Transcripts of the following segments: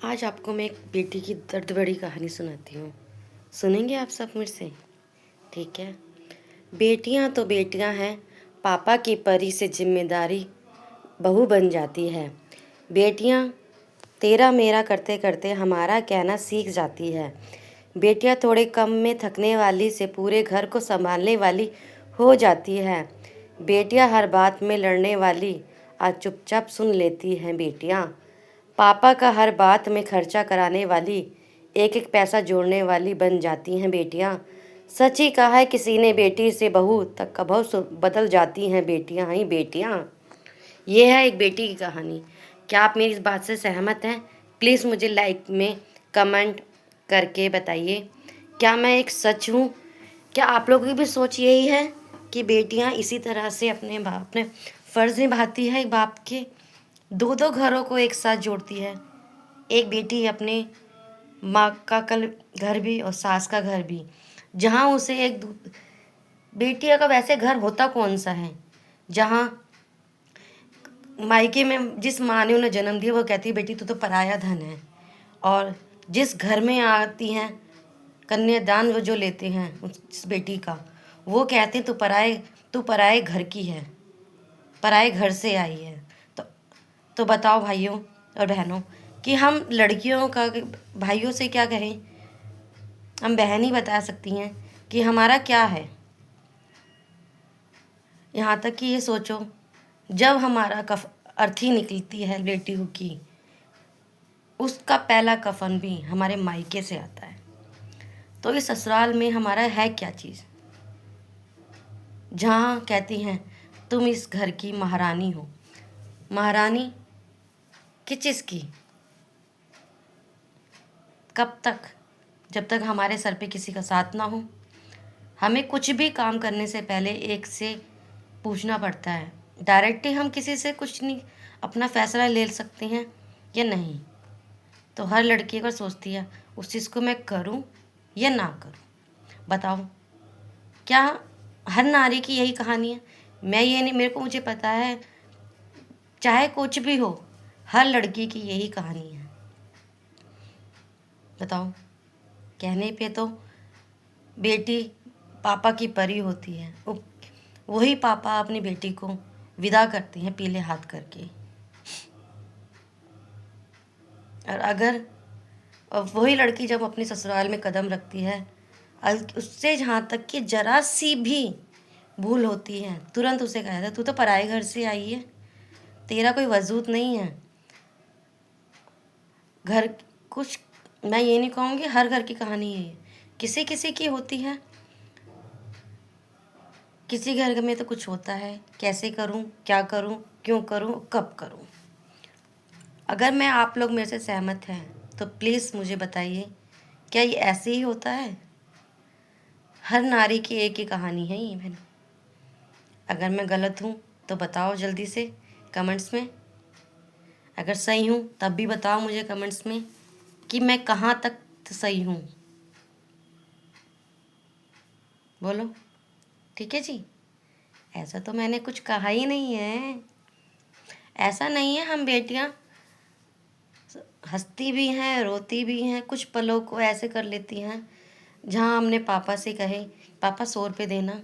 आज आपको मैं एक बेटी की दर्द भरी कहानी सुनाती हूँ। सुनेंगे आप सब मेरे से? ठीक है। बेटियाँ तो बेटियाँ हैं, पापा की परी से जिम्मेदारी बहू बन जाती है। बेटियाँ तेरा मेरा करते करते हमारा कहना सीख जाती है। बेटियाँ थोड़े कम में थकने वाली से पूरे घर को संभालने वाली हो जाती है। बेटियाँ हर बात में लड़ने वाली आज चुपचाप सुन लेती हैं। बेटियाँ पापा का हर बात में खर्चा कराने वाली, एक एक पैसा जोड़ने वाली बन जाती हैं। बेटियां सच ही कहा है किसी ने, बेटी से बहू तक कब बदल जाती हैं। बेटियां ही बेटियां। ये है एक बेटी की कहानी। क्या आप मेरी इस बात से सहमत हैं? प्लीज़ मुझे लाइक में कमेंट करके बताइए, क्या मैं एक सच हूँ? क्या आप लोगों की भी सोच यही है कि बेटियां इसी तरह से अपने फ़र्ज़ निभाती है एक बाप के? दो दो घरों को एक साथ जोड़ती है। एक बेटी अपने माँ का कल घर भी और सास का घर भी, जहाँ उसे बेटियों का वैसे घर होता कौन सा है जहाँ मायके में जिस माँ ने उन्हें जन्म दिया वो कहती है बेटी तू तो पराया धन है, और जिस घर में आती हैं कन्यादान वो जो लेते हैं उस बेटी का, वो कहते हैं तू पराए घर की है, पराए घर से आई है। तो तो बताओ भाइयों और बहनों कि हम लड़कियों का भाइयों से क्या कहें? हम बहन ही बता सकती हैं कि हमारा क्या है। यहाँ तक कि ये सोचो, जब हमारा अर्थी निकलती है बेटियों की, उसका पहला कफन भी हमारे मायके से आता है। तो इस ससुराल में हमारा है क्या चीज़, जहाँ कहती हैं तुम इस घर की महारानी हो। महारानी किस चीज़ की? कब तक? जब तक हमारे सर पे किसी का साथ ना हो। हमें कुछ भी काम करने से पहले एक से पूछना पड़ता है। डायरेक्टली हम किसी से कुछ नहीं अपना फैसला ले सकते हैं या नहीं। तो हर लड़की अगर सोचती है उस चीज़ को मैं करूं या ना करूं। बताओ, क्या हर नारी की यही कहानी है? मैं ये नहीं, मेरे को मुझे पता है चाहे कुछ भी हो, हर लड़की की यही कहानी है। बताओ, कहने पे तो बेटी पापा की परी होती है, वही पापा अपनी बेटी को विदा करते हैं पीले हाथ करके। और अगर वही लड़की जब अपने ससुराल में कदम रखती है, उससे जहाँ तक कि जरा सी भी भूल होती है तुरंत उसे कहा जाता है तू तो पराए घर से आई है, तेरा कोई वजूद नहीं है। घर कुछ, मैं ये नहीं कहूँगी हर घर की कहानी है, किसी किसी की होती है। किसी घर में तो कुछ होता है, कैसे करूं, क्या करूं, क्यों करूं, कब करूं। अगर मैं आप लोग मेरे से सहमत हैं तो प्लीज़ मुझे बताइए, क्या ये ऐसे ही होता है? हर नारी की एक ही कहानी है ये बहन। अगर मैं गलत हूँ तो बताओ जल्दी से कमेंट्स में। अगर सही हूँ तब भी बताओ मुझे कमेंट्स में कि मैं कहाँ तक सही हूँ। बोलो, ठीक है जी। ऐसा तो मैंने कुछ कहा ही नहीं है। ऐसा नहीं है हम बेटियाँ हंसती भी हैं, रोती भी हैं, कुछ पलों को ऐसे कर लेती हैं जहाँ हमने पापा से कहे पापा 100 रुपये देना,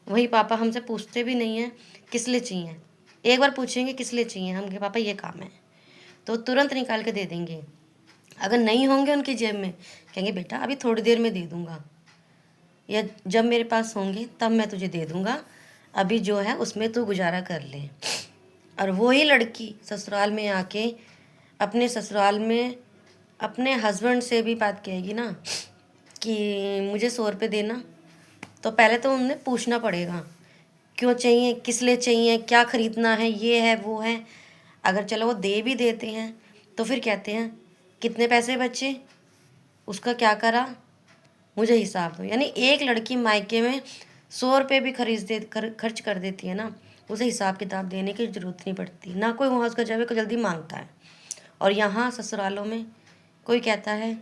वही पापा हमसे पूछते भी नहीं हैं किस लिए चाहिए। एक बार पूछेंगे किस लिए चाहिए, हम कहे पापा ये काम है, तो तुरंत निकाल के दे देंगे। अगर नहीं होंगे उनकी जेब में, कहेंगे बेटा अभी थोड़ी देर में दे दूँगा, या जब मेरे पास होंगे तब मैं तुझे दे दूँगा, अभी जो है उसमें तू गुजारा कर ले। और वही लड़की ससुराल में आके अपने ससुराल में अपने हस्बैंड से भी बात कहेगी ना कि मुझे 100 रुपये देना, तो पहले तो उन्हें पूछना पड़ेगा क्यों चाहिए, किस लिए चाहिए, क्या ख़रीदना है, ये है वो है। अगर चलो वो दे भी देते हैं तो फिर कहते हैं कितने पैसे बचे, उसका क्या करा, मुझे हिसाब दो। यानी एक लड़की मायके में 100 रुपये भी खर्च कर देती है ना, उसे हिसाब किताब देने की ज़रूरत नहीं पड़ती, ना कोई वहाँ उसका जब जल्दी मांगता है। और यहाँ ससुरालों में कोई कहता है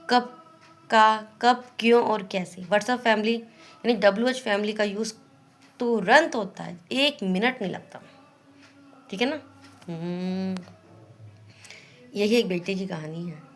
कब का, कब, क्यों और कैसे। व्हाट्सअप फैमिली यानी WH फैमिली का यूज़ तुरंत होता है, 1 मिनट नहीं लगता। ठीक है ना। यही एक बेटे की कहानी है।